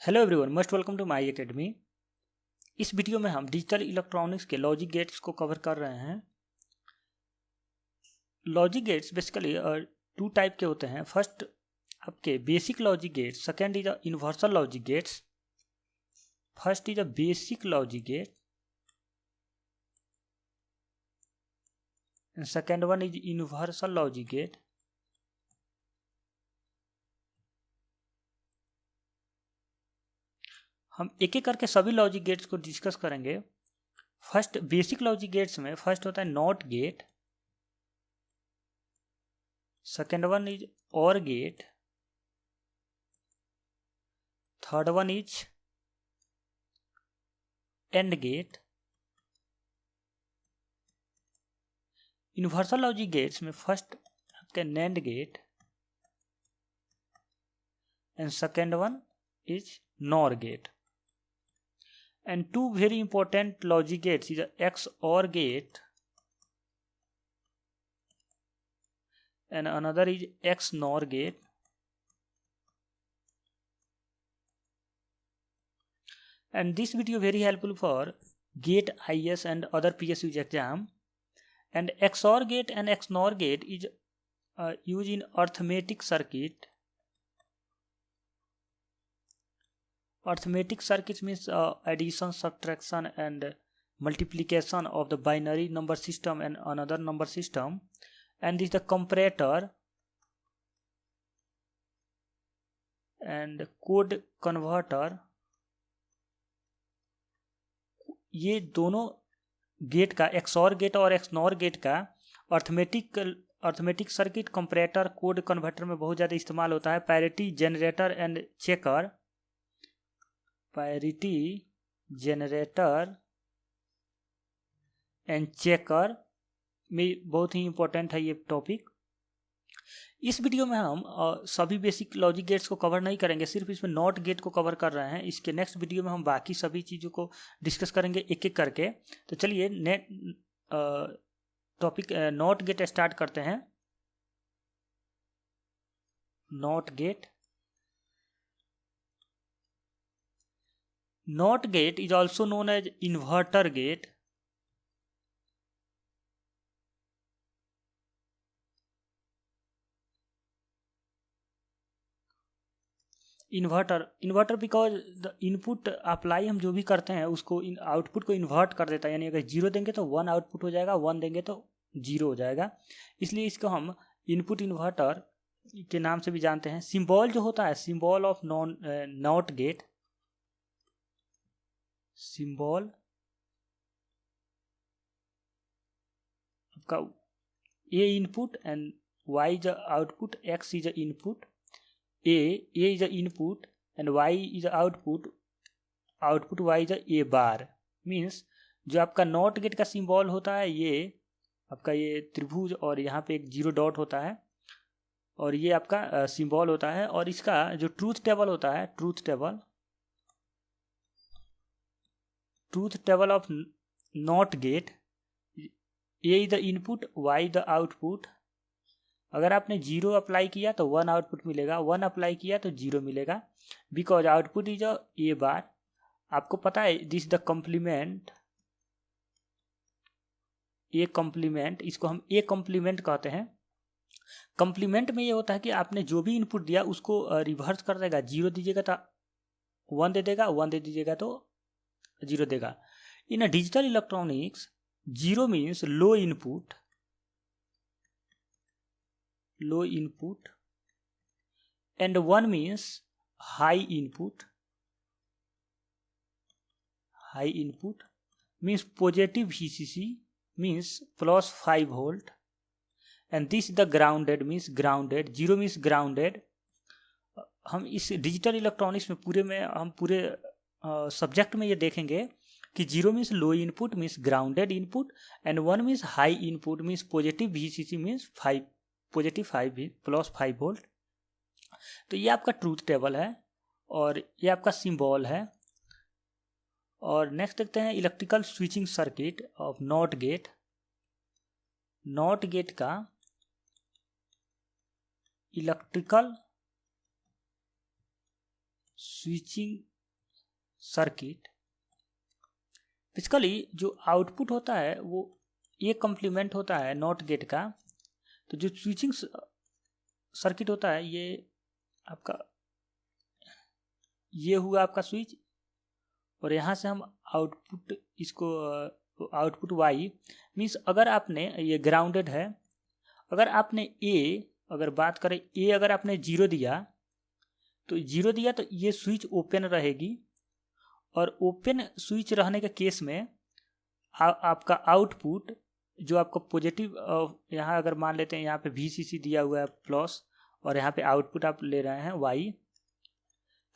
Hello everyone, most welcome to my academy. इस video में हम डिजिटल इलेक्ट्रॉनिक्स के लॉजिक गेट्स को कवर कर रहे हैं। Logic gates basically two type के होते हैं। फर्स्ट आपके basic logic gates, second is universal logic gates. First is a basic logic gate and second one is universal logic gate. हम एक एक करके सभी लॉजिक गेट्स को डिस्कस करेंगे। फर्स्ट बेसिक लॉजिक गेट्स में फर्स्ट होता है not gate, second one is OR gate, third one is AND gate. Universal logic gates में फर्स्ट आपके NAND gate and second one is NOR gate. And two very important logic gates is XOR gate and another is XNOR gate. And this video very helpful for GATE IS and other PSUs exam. And XOR gate and XNOR gate is used in arithmetic circuit. Arithmetic circuits means addition, subtraction and multiplication of the binary number system and another number system. And this is the comparator and code converter. ये दोनों gate का, XOR gate और XNOR gate का arithmetic circuit, comparator, code converter में बहुत ज़्यादा इस्तेमाल होता है। Parity generator and checker, parity generator and checker में बहुत ही इंपॉर्टेंट है ये टॉपिक। इस वीडियो में हम सभी बेसिक लॉजिक गेट्स को कवर नहीं करेंगे, सिर्फ इसमें नॉट गेट को कवर कर रहे हैं। इसके नेक्स्ट वीडियो में हम बाकी सभी चीज़ों को डिस्कस करेंगे एक एक करके। तो चलिए टॉपिक नॉट गेट स्टार्ट करते हैं। Not gate, NOT gate is also known as inverter gate. Inverter because the input apply हम जो भी करते हैं उसको आउटपुट को इन्वर्ट कर देता है। यानी अगर जीरो देंगे तो वन आउटपुट हो जाएगा, वन देंगे तो जीरो हो जाएगा। इसलिए इसको हम इनपुट इन्वर्टर के नाम से भी जानते हैं। सिंबल जो होता है, symbol of NOT gate, symbol आपका A input and Y is output, X is input, A is input and Y is output, output Y is A bar. Means जो आपका नॉट गेट का सिंबल होता है ये आपका ये त्रिभुज और यहाँ पे एक जीरो डॉट होता है और ये आपका सिंबल होता है। और इसका जो ट्रूथ टेबल होता है, truth table of NOT gate, A is the input, Y the output. अगर आपने जीरो अप्लाई किया तो वन आउटपुट मिलेगा, वन अप्लाई किया तो जीरो मिलेगा, because output is A bar. आपको पता है this the complement, A complement, इसको हम ए कॉम्प्लीमेंट कहते हैं। कॉम्प्लीमेंट में ये होता है कि आपने जो भी इनपुट दिया उसको रिवर्स कर देगा। जीरो दीजिएगा तो वन दे देगा, वन दे दीजिएगा तो जीरो देगा। In a digital electronics zero means low input and one means high input means positive VCC means plus 5 volt and this is the grounded means grounded, zero means grounded। हम इस digital electronics में हम पूरे subject में ये देखेंगे कि zero means low input means grounded input and one means high input means positive VCC means positive 5 plus 5 volt. तो ये आपका ट्रूथ टेबल है और ये आपका सिंबल है। और नेक्स्ट देखते हैं electrical switching circuit of NOT gate. Not gate का इलेक्ट्रिकल स्विचिंग सर्किट, बेसिकली जो आउटपुट होता है वो एक कॉम्प्लीमेंट होता है नॉट गेट का। तो जो स्विचिंग सर्किट होता है ये आपका, ये हुआ आपका स्विच, और यहाँ से हम आउटपुट इसको आउटपुट वाई मीन्स अगर आपने ये ग्राउंडेड है, अगर आपने ए, अगर बात करें ए, अगर आपने 0 दिया तो 0 दिया तो ये स्विच ओपन रहेगी, और ओपन स्विच रहने के केस में आपका आउटपुट जो आपका पॉजिटिव, यहाँ अगर मान लेते हैं यहाँ पे VCC दिया हुआ है प्लस, और यहाँ पे आउटपुट आप ले रहे हैं वाई,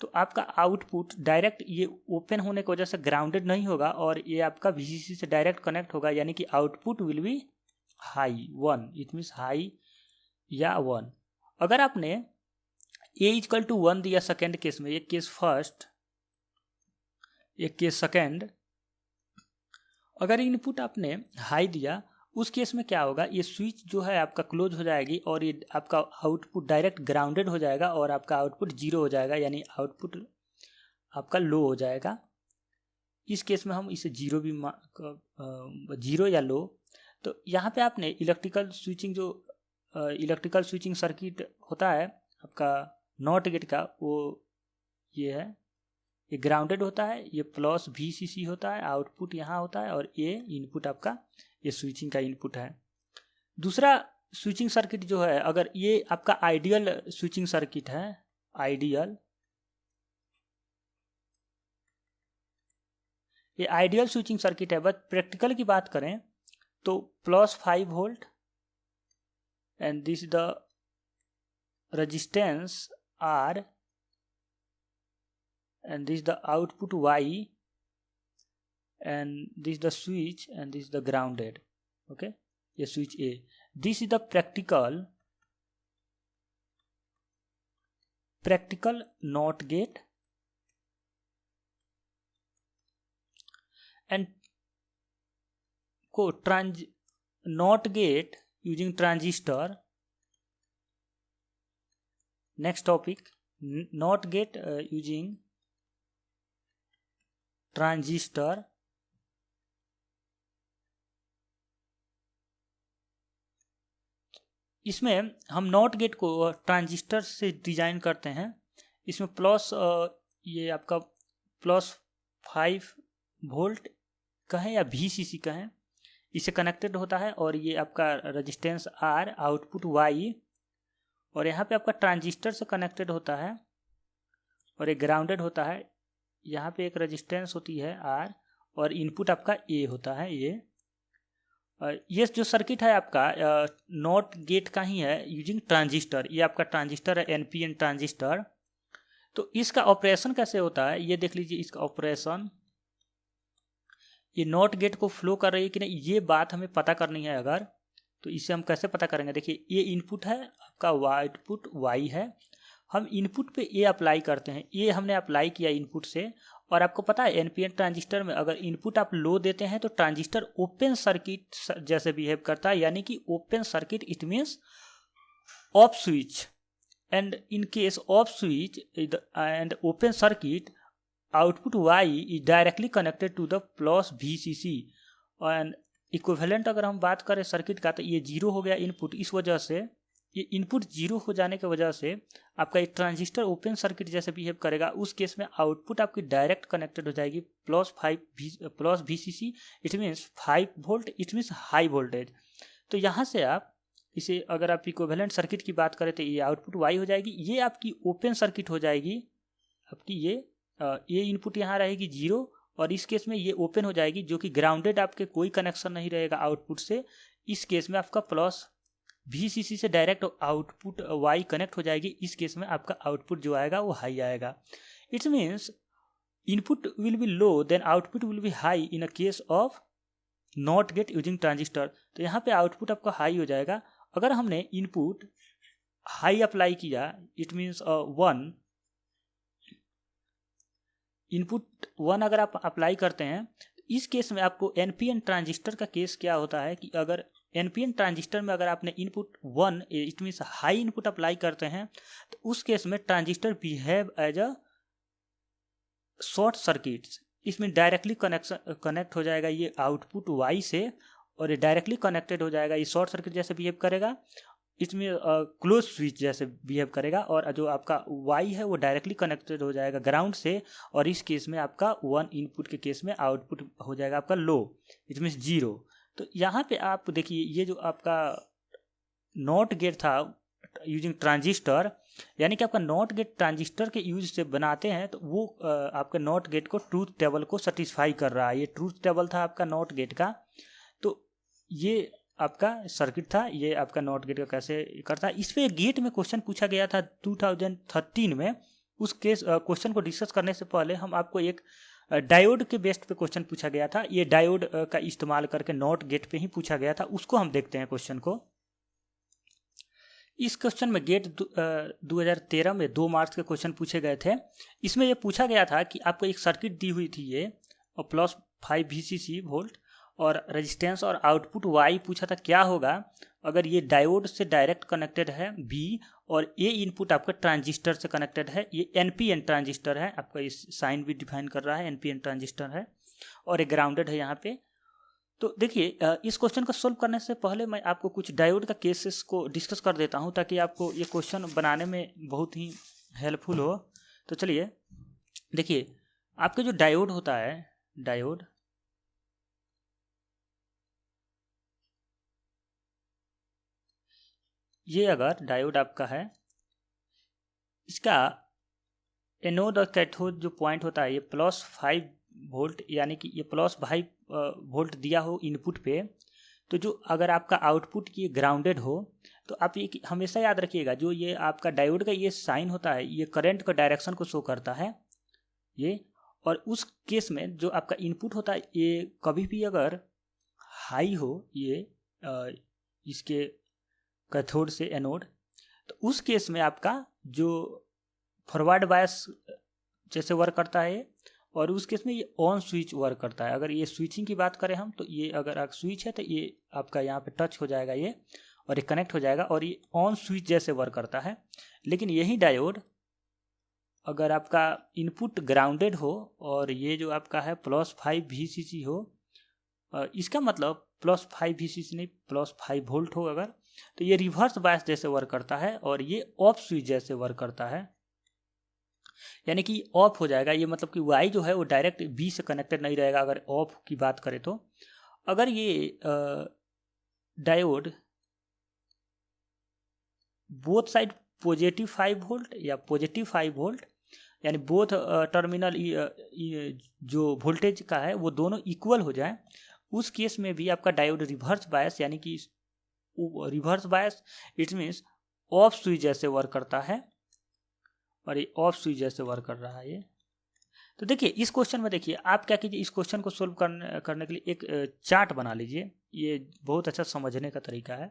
तो आपका आउटपुट डायरेक्ट ये ओपन होने की वजह से ग्राउंडेड नहीं होगा और ये आपका VCC से डायरेक्ट कनेक्ट होगा, यानी कि output will be high 1, it means high या 1। अगर आपने A इक्वल टू 1 दिया सेकेंड केस में, एक केस फर्स्ट एक केस सेकेंड, अगर इनपुट आपने हाई दिया उस केस में क्या होगा, ये स्विच जो है आपका क्लोज हो जाएगी और ये आपका आउटपुट डायरेक्ट ग्राउंडेड हो जाएगा और आपका आउटपुट 0 हो जाएगा, यानी आउटपुट आपका लो हो जाएगा। इस केस में हम इसे 0 भी 0 या लो। तो यहाँ पे आपने इलेक्ट्रिकल स्विचिंग सर्किट होता है आपका नॉट गेट का, वो ये है, ये ग्राउंडेड होता है, ये प्लस VCC होता है, आउटपुट यहाँ होता है, और ये इनपुट आपका ये स्विचिंग का इनपुट है। दूसरा स्विचिंग सर्किट जो है, अगर ये आपका आइडियल स्विचिंग सर्किट है, ये आइडियल स्विचिंग सर्किट है, बट प्रैक्टिकल की बात करें तो +5 volt and this the resistance R and this the output Y and this the switch and this the grounded, okay, ये switch A, this is the practical NOT gate and को NOT gate using transistor. Next topic, NOT gate using transistor. इसमें हम not gate को transistor से design करते हैं। इसमें plus ये आपका +5 वोल्ट कहें या VCC कहें, इससे कनेक्टेड होता है, और ये आपका रेजिस्टेंस R, आउटपुट Y, और यहाँ पे आपका ट्रांजिस्टर से कनेक्टेड होता है, और ये ग्राउंडेड होता है। यहाँ पे एक रेजिस्टेंस होती है R और इनपुट आपका A होता है। ये जो सर्किट है आपका नॉट गेट का ही है यूजिंग ट्रांजिस्टर। ये आपका ट्रांजिस्टर है NPN ट्रांजिस्टर। तो इसका ऑपरेशन कैसे होता है ये देख लीजिए। इसका ऑपरेशन, ये नॉट गेट को फ्लो कर रही है कि नहीं, ये बात हमें पता करनी है। अगर तो इसे हम कैसे पता करेंगे, देखिए ये इनपुट है आपका, आउटपुट Y है। हम इनपुट पे A अप्लाई करते हैं, ये हमने अप्लाई किया इनपुट से, और आपको पता है NPN ट्रांजिस्टर में अगर इनपुट आप लो देते हैं तो ट्रांजिस्टर ओपन सर्किट जैसे बिहेव करता है, यानी कि open circuit it means off switch, and in case of switch and open circuit output Y is directly connected to the plus VCC। And equivalent अगर हम बात करें सर्किट का तो ये 0 हो गया इनपुट। इस वजह से ये इनपुट 0 हो जाने की वजह से आपका एक ट्रांजिस्टर ओपन सर्किट जैसे बिहेव करेगा। उस केस में आउटपुट आपकी डायरेक्ट कनेक्टेड हो जाएगी plus VCC, it means 5 volt, it means high voltage. तो यहाँ से आप इसे अगर आप इक्विवेलेंट सर्किट की बात करें तो ये आउटपुट Y हो जाएगी, ये आपकी ओपन सर्किट हो जाएगी आपकी। ये इनपुट यहाँ रहेगी 0, और इस केस में ये ओपन हो जाएगी, जो कि ग्राउंडेड, आपके कोई कनेक्शन नहीं रहेगा आउटपुट से। इस केस में आपका प्लस VCC से डायरेक्ट आउटपुट Y कनेक्ट हो जाएगी। इस केस में आपका आउटपुट जो आएगा वो हाई आएगा। It's means input will be low then output will be high in a case of NOT gate using transistor. तो यहाँ पे आउटपुट आपका हाई हो जाएगा। अगर हमने इनपुट हाई अप्लाई किया, इट मीन्स 1, इनपुट 1 अगर आप अप्लाई करते हैं, इस केस में आपको NPN ट्रांजिस्टर का केस क्या होता है कि अगर NPN ट्रांजिस्टर में अगर आपने input 1 it means high input apply करते हैं, तो उस केस में transistor behave as a short circuits, इसमें डायरेक्टली कनेक्ट हो जाएगा ये आउटपुट वाई से, और ये डायरेक्टली कनेक्टेड हो जाएगा, ये शॉर्ट सर्किट जैसे बिहेव करेगा, इसमें क्लोज स्विच जैसे बिहेव करेगा, और जो आपका वाई है वो डायरेक्टली कनेक्टेड हो जाएगा ग्राउंड से, और इस केस में आपका वन इनपुट के केस में आउटपुट हो जाएगा आपका लो, इट मीन्स जीरो। तो यहाँ पे आप देखिए ये जो आपका नॉट गेट था यूजिंग ट्रांजिस्टर, यानी कि आपका नॉट गेट ट्रांजिस्टर के यूज से बनाते हैं, तो वो आपके नॉट गेट को ट्रूथ टेबल को सेटिस्फाई कर रहा है। ये ट्रूथ टेबल था आपका नॉट गेट का। तो ये आपका सर्किट था, ये आपका नॉट गेट का कैसे करता है। इस पे गेट में क्वेश्चन पूछा गया था 2013 में। उस केस क्वेश्चन को डिस्कस करने से पहले हम आपको एक डायोड के बेस्ड पे क्वेश्चन पूछा गया था, ये डायोड का इस्तेमाल करके नॉट गेट पे ही पूछा गया था, उसको हम देखते हैं क्वेश्चन को। इस क्वेश्चन में गेट 2013 में 2 मार्क्स के क्वेश्चन पूछे गए थे। इसमें ये पूछा गया था कि आपको एक सर्किट दी हुई थी ये, और +5 VCC वोल्ट और रेजिस्टेंस और आउटपुट वाई पूछा था क्या होगा अगर ये डायोड से डायरेक्ट कनेक्टेड है बी, और ए इनपुट आपका ट्रांजिस्टर से कनेक्टेड है, ये NPN ट्रांजिस्टर है, आपका इस साइन भी डिफाइन कर रहा है, NPN ट्रांजिस्टर है, और एक ग्राउंडेड है यहाँ पे। तो देखिए इस क्वेश्चन को सोल्व करने से पहले मैं आपको कुछ डायोड का केसेस को डिस्कस कर देता हूँ, ताकि आपको ये क्वेश्चन बनाने में बहुत ही हेल्पफुल हो। तो चलिए देखिए, आपके जो डायोड होता है, डायोड ये अगर डायोड आपका है, इसका एनोड और कैथोड जो पॉइंट होता है ये +5 वोल्ट, यानी कि ये +5 वोल्ट दिया हो इनपुट पे, तो जो अगर आपका आउटपुट ये ग्राउंडेड हो, तो आप ये हमेशा याद रखिएगा, जो ये आपका डायोड का ये साइन होता है ये करंट का डायरेक्शन को शो करता है ये। और उस केस में जो आपका इनपुट होता है ये कभी भी अगर हाई हो, ये इसके कैथोड से एनोड, तो उस केस में आपका जो फॉरवर्ड बायस जैसे वर्क करता है, और उस केस में ये ऑन स्विच वर्क करता है। अगर ये स्विचिंग की बात करें हम, तो ये अगर आप स्विच है तो ये आपका यहाँ पे टच हो जाएगा ये, और ये कनेक्ट हो जाएगा, और ये ऑन स्विच जैसे वर्क करता है। लेकिन यही डायोड अगर आपका इनपुट ग्राउंडेड हो, और ये जो आपका है +5 VCC हो, इसका मतलब +5 VCC नहीं, +5 वोल्ट हो अगर, तो ये रिवर्स बायस जैसे वर्क करता है, और ये ऑफ स्विच जैसे वर्क करता है, यानी कि ऑफ हो जाएगा। ये मतलब कि वाई जो है वो डायरेक्ट बी से कनेक्टेड नहीं रहेगा अगर ऑफ की बात करें तो। अगर ये डायोड बोथ साइड +5 वोल्ट या +5 वोल्ट, यानी बोथ टर्मिनल जो वोल्टेज का है वो दोनों इक्वल हो जाए, उस केस में भी आपका डायोड रिवर्स बायस, यानी कि reverse bias it means off switch जैसे वर्क करता है, और ये ऑफ स्विच जैसे वर्क कर रहा है ये। तो देखिए इस क्वेश्चन में देखिए आप क्या कीजिए, इस क्वेश्चन को सोल्व करने के लिए एक चार्ट बना लीजिए, ये बहुत अच्छा समझने का तरीका है।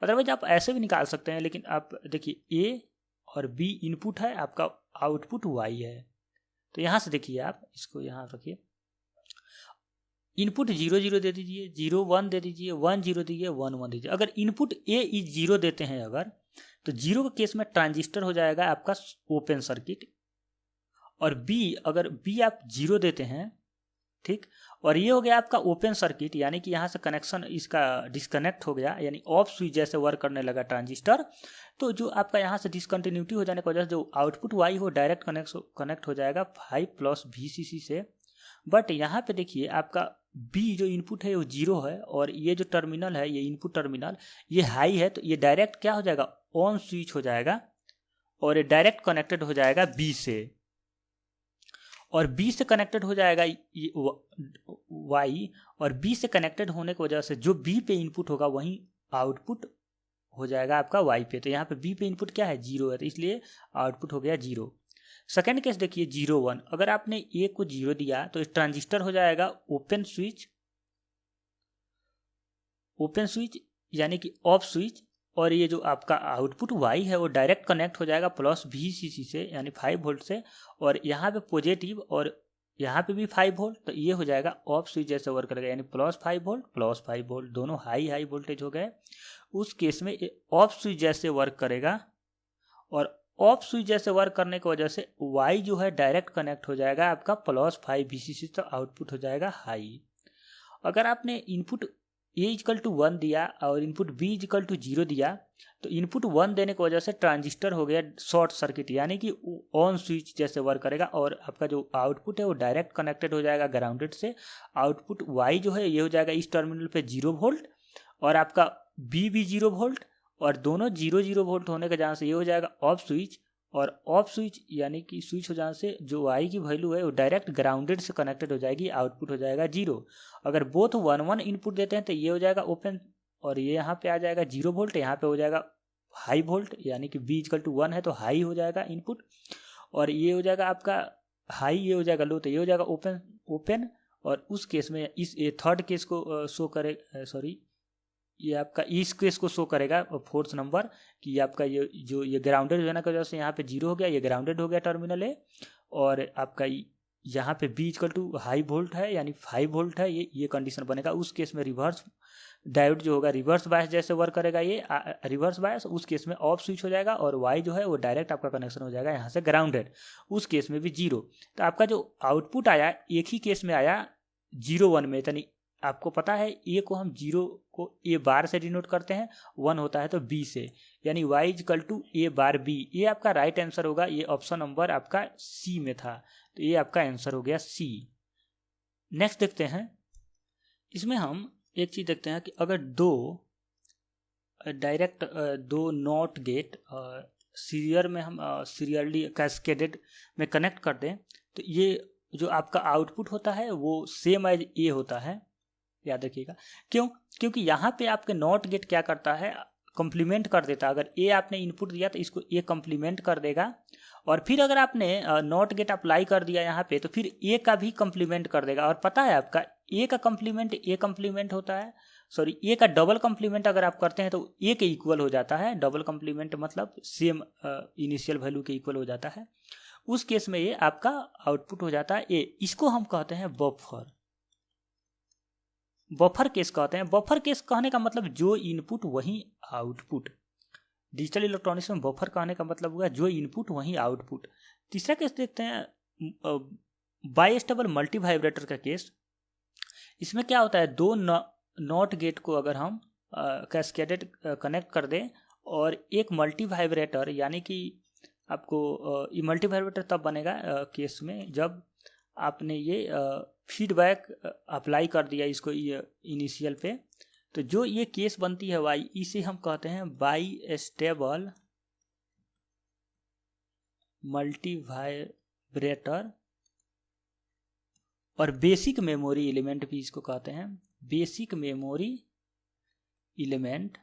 अदरवाइज आप ऐसे भी निकाल सकते हैं, लेकिन आप देखिए ए और बी इनपुट है, आपका आउटपुट वाई है। तो यहाँ से देखिए आप इसको यहाँ रखिए, इनपुट 0 0 दे दीजिए, 0 1 दे दीजिए, 1 0 दीजिए, 1 1 दीजिए। अगर इनपुट ए इज 0 देते हैं अगर, तो 0 के केस में ट्रांजिस्टर हो जाएगा आपका ओपन सर्किट, और बी अगर बी आप 0 देते हैं, ठीक, और ये हो गया आपका ओपन सर्किट, यानी कि यहाँ से कनेक्शन इसका डिस्कनेक्ट हो गया, यानी ऑफ स्विच जैसे वर्क करने लगा ट्रांजिस्टर। तो जो आपका यहाँ से डिसकंटिन्यूटी हो जाने की वजह से जो आउटपुट वाई हो डायरेक्ट कनेक्ट हो जाएगा 5 VCC से। बट यहाँ पे देखिए आपका बी जो इनपुट है वो 0 है, और ये जो टर्मिनल है ये इनपुट टर्मिनल ये हाई है, तो ये डायरेक्ट क्या हो जाएगा, ऑन स्विच हो जाएगा, और ये डायरेक्ट कनेक्टेड हो जाएगा बी से, और बी से कनेक्टेड हो जाएगा वाई, और बी से कनेक्टेड होने की वजह से जो बी पे इनपुट होगा वहीं आउटपुट हो जाएगा आपका वाई पे। तो यहाँ पे बी पे इनपुट क्या है, 0 है, तो इसलिए आउटपुट हो गया 0। सेकेंड केस देखिए 0 1, अगर आपने ए को 0 दिया तो इस ट्रांजिस्टर हो जाएगा ओपन स्विच यानी कि ऑफ स्विच, और ये जो आपका आउटपुट वाई है वो डायरेक्ट कनेक्ट हो जाएगा +VCC से, यानी 5 वोल्ट से, और यहाँ पे पॉजिटिव और यहाँ पे भी 5 वोल्ट, तो ये हो जाएगा ऑफ स्विच जैसे वर्क करेगा, यानी +5 वोल्ट दोनों हाई वोल्टेज हो गए। उस केस में ऑफ स्विच जैसे वर्क करेगा, और ऑफ स्विच जैसे वर्क करने की वजह से वाई जो है डायरेक्ट कनेक्ट हो जाएगा आपका +5 VCC, तो आउटपुट हो जाएगा हाई। अगर आपने इनपुट ए इक्वल टू 1 दिया और इनपुट बी इक्वल टू 0 दिया, तो इनपुट 1 देने की वजह से ट्रांजिस्टर हो गया शॉर्ट सर्किट, यानी कि ऑन स्विच जैसे वर्क करेगा और आपका जो आउटपुट है वो डायरेक्ट कनेक्टेड हो जाएगा ग्राउंडेड से। आउटपुट वाई जो है ये हो जाएगा इस टर्मिनल पे 0 वोल्ट और आपका बी भी 0 वोल्ट, और दोनों 0 वोल्ट होने के जहाँ से ये हो जाएगा ऑफ स्विच, और ऑफ स्विच यानी कि स्विच हो जाने से जो वाई की वैल्यू है वो डायरेक्ट ग्राउंडेड से कनेक्टेड हो जाएगी, आउटपुट हो जाएगा 0। अगर बोथ 1 इनपुट देते हैं तो ये हो जाएगा ओपन और ये यहाँ पे आ जाएगा 0 वोल्ट, यहाँ पे हो जाएगा हाई वोल्ट, यानी कि बी इक्वल टू 1 है तो हाई हो जाएगा इनपुट, और ये हो जाएगा आपका हाई, ये हो जाएगा लो, तो ये हो जाएगा ओपन। और उस केस में इस थर्ड केस को शो करे, सॉरी ये आपका इस केस को शो करेगा फोर्थ नंबर कि आपका ये जो ये ग्राउंडेड होने की वजह से यहाँ पे 0 हो गया, ये ग्राउंडेड हो गया टर्मिनल ए, और आपका यहाँ पे B equal to high volt है यानी 5 वोल्ट है, ये कंडीशन बनेगा। उस केस में रिवर्स डायोड जो होगा रिवर्स बायस जैसे वर्क करेगा, ये रिवर्स बायस, उस केस में ऑफ स्विच हो जाएगा और वाई जो है वो डायरेक्ट आपका कनेक्शन हो जाएगा यहाँ से ग्राउंडेड, उस केस में भी 0। तो आपका जो आउटपुट आया एक ही केस में आया 0 1 में, यानी आपको पता है ए को हम 0 को ए बार से डिनोट करते हैं, 1 होता है तो बी से, यानी y equal to A bar B. ये आपका राइट आंसर होगा, ये ऑप्शन नंबर आपका सी में था, तो ये आपका आंसर हो गया सी। नेक्स्ट देखते हैं, इसमें हम एक चीज देखते हैं कि अगर दो नॉट गेट सीरियल में हम सीरियली कैस्केडेड में कनेक्ट कर दें, तो ये जो आपका आउटपुट होता है वो सेम एज ए होता है, याद रखिएगा। क्योंकि यहाँ पे आपके नॉट गेट क्या करता है, कम्प्लीमेंट कर देता है। अगर ए आपने इनपुट दिया तो इसको ए कम्प्लीमेंट कर देगा, और फिर अगर आपने नॉट गेट अप्लाई कर दिया यहाँ पे तो फिर ए का भी कम्प्लीमेंट कर देगा। और पता है आपका ए का कम्प्लीमेंट ए कम्प्लीमेंट होता है, सॉरी ए का डबल कम्प्लीमेंट अगर आप करते हैं तो ए के इक्वल हो जाता है। डबल कम्प्लीमेंट मतलब सेम इनिशियल वैल्यू के इक्वल हो जाता है, उस केस में ये आपका आउटपुट हो जाता है ए। इसको हम कहते हैं बफर, बफर केस कहते हैं। बफर केस कहने का मतलब जो इनपुट वही आउटपुट। डिजिटल इलेक्ट्रॉनिक्स में बफर कहने का मतलब हुआ जो इनपुट वही आउटपुट। तीसरा केस देखते हैं बाइस्टेबल मल्टी वाइब्रेटर का केस। इसमें क्या होता है, दो नॉट गेट को अगर हम कैस्केडेड कनेक्ट कर दें और एक मल्टी वाइब्रेटर, यानी कि आपको ये मल्टी वाइब्रेटर तब बनेगा केस में जब आपने ये फीडबैक अप्लाई कर दिया इसको इनिशियल पे, तो जो ये केस बनती है वाई, इसे हम कहते हैं बाई स्टेबल मल्टी वाइब्रेटर। और बेसिक मेमोरी एलिमेंट भी इसको कहते हैं, बेसिक मेमोरी एलिमेंट।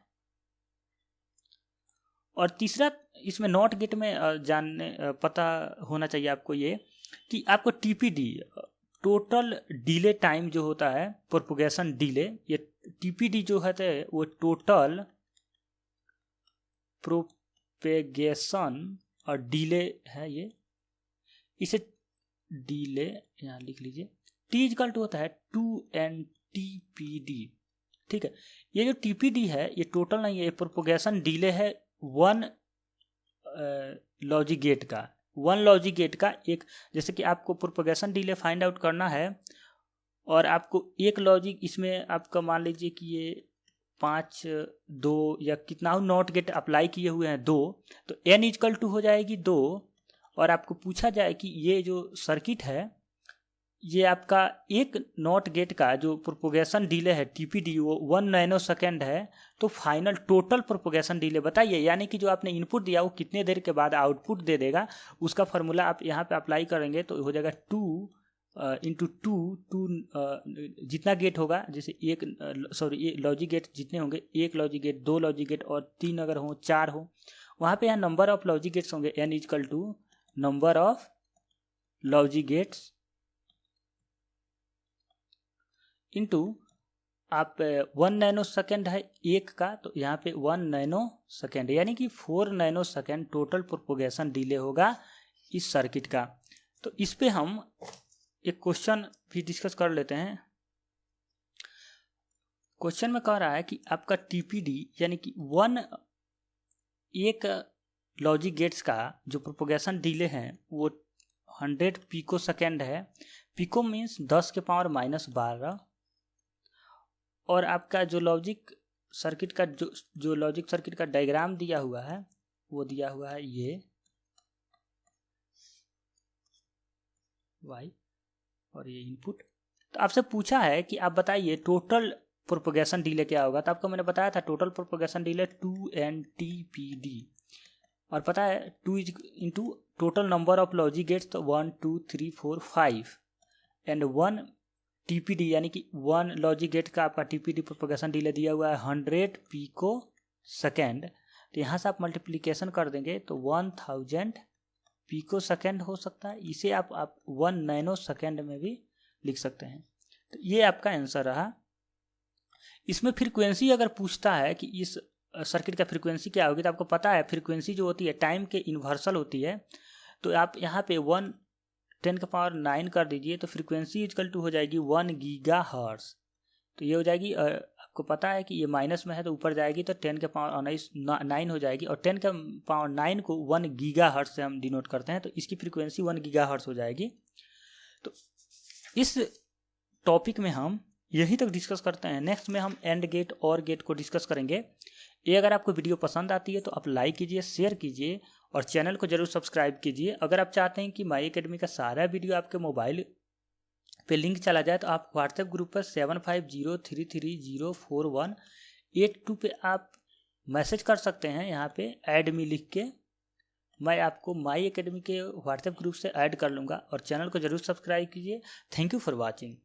और तीसरा इसमें नॉट गेट में जानने पता होना चाहिए आपको ये कि आपको टीपीडी टोटल डिले टाइम जो होता है, प्रोपगेशन डिले, ये टीपीडी जो है वो टोटल प्रोपेगेशन और डिले है। ये इसे डिले यहाँ लिख लीजिए, टी इक्वल टू होता है 2NTPD, ठीक है। ये जो टीपीडी है ये टोटल नहीं है, ये प्रोपगेशन डिले है 1 लॉजिक गेट का, 1 लॉजिक गेट का एक। जैसे कि आपको प्रोपगेशन डिले फाइंड आउट करना है और आपको एक लॉजिक इसमें आपका मान लीजिए कि ये 5 2 या कितना नॉट गेट अप्लाई किए हुए हैं 2, तो n इक्वल टू हो जाएगी 2। और आपको पूछा जाए कि ये जो सर्किट है ये आपका एक नॉट गेट का जो प्रोपगेशन डिले है टीपीडी वो 1 नैनो सेकेंड है, तो फाइनल टोटल प्रोपगेशन डिले बताइए, यानी कि जो आपने इनपुट दिया वो कितने देर के बाद आउटपुट दे देगा। उसका फॉर्मूला आप यहाँ पे अप्लाई करेंगे तो हो जाएगा 2 इंटू 2 जितना गेट होगा, जैसे एक सॉरी लॉजिक गेट जितने होंगे, एक लॉजिक गेट, 2 लॉजिक गेट और 3 अगर हो 4 हो, वहाँ पे यहाँ नंबर ऑफ लॉजिक गेट्स होंगे n equal to number of logic gates into आप 1 नैनो सेकेंड है एक का, तो यहाँ पे 1 नैनो सेकेंड, यानी कि 4 nano second total propagation delay होगा इस सर्किट का। तो इस पे हम एक क्वेश्चन भी डिस्कस कर लेते हैं। क्वेश्चन में कह रहा है कि आपका टीपीडी यानी कि एक लॉजिक गेट्स का जो प्रोपोगेशन डिले है वो 100 पिको सेकेंड है। पिको मीन्स 10 के पावर -12। और आपका जो लॉजिक सर्किट का जो लॉजिक सर्किट का डायग्राम दिया हुआ है वो दिया हुआ है ये वाई और ये इनपुट। तो आपसे पूछा है कि आप बताइए टोटल प्रोपोगेशन डिले क्या होगा। तो आपको मैंने बताया था टोटल प्रोपोगेशन डिले 2NTPD, और पता है 2 into total number of logic gets तो 1 2 3 4 5 एंड 1 TPD, यानी कि 1 लॉजिक गेट का आपका TPD प्रोपोगेशन डिले दिया हुआ है 100 पिको सेकेंड। तो यहाँ से आप मल्टीप्लिकेशन कर देंगे तो 1000 पिको सेकेंड हो सकता है। इसे आप 1 नैनो सेकेंड में भी लिख सकते हैं। तो ये आपका आंसर रहा। इसमें फ्रीक्वेंसी अगर पूछता है कि इस सर्किट का फ्रीक्वेंसी क्या होगी, तो आपको पता है फ्रीक्वेंसी जो होती है टाइम के इन्वर्सल होती है। तो आप यहाँ पे 1 10⁹ कर दीजिए तो फ्रीक्वेंसी इक्वल टू हो जाएगी 1 गीगाहर्ट्ज़। तो ये हो जाएगी, आपको पता है कि ये माइनस में है तो ऊपर जाएगी तो 10⁹ हो जाएगी, और 10⁹ को 1 गीगाहर्ट्ज़ से हम डिनोट करते हैं, तो इसकी फ्रीक्वेंसी 1 गीगाहर्ट्ज़ हो जाएगी। तो इस टॉपिक में हम यही तक डिस्कस करते हैं। नेक्स्ट में हम एंड गेट और गेट को डिस्कस करेंगे। ये अगर आपको वीडियो पसंद आती है तो आप लाइक कीजिए, शेयर कीजिए और चैनल को जरूर सब्सक्राइब कीजिए। अगर आप चाहते हैं कि माई एकेडमी का सारा वीडियो आपके मोबाइल पे लिंक चला जाए तो आप व्हाट्सएप ग्रुप पर 7503304182 पे आप मैसेज कर सकते हैं। यहाँ पे ऐड मी लिख के मैं आपको माई एकेडमी के व्हाट्सएप ग्रुप से ऐड कर लूँगा, और चैनल को जरूर सब्सक्राइब कीजिए। Thank you for watching.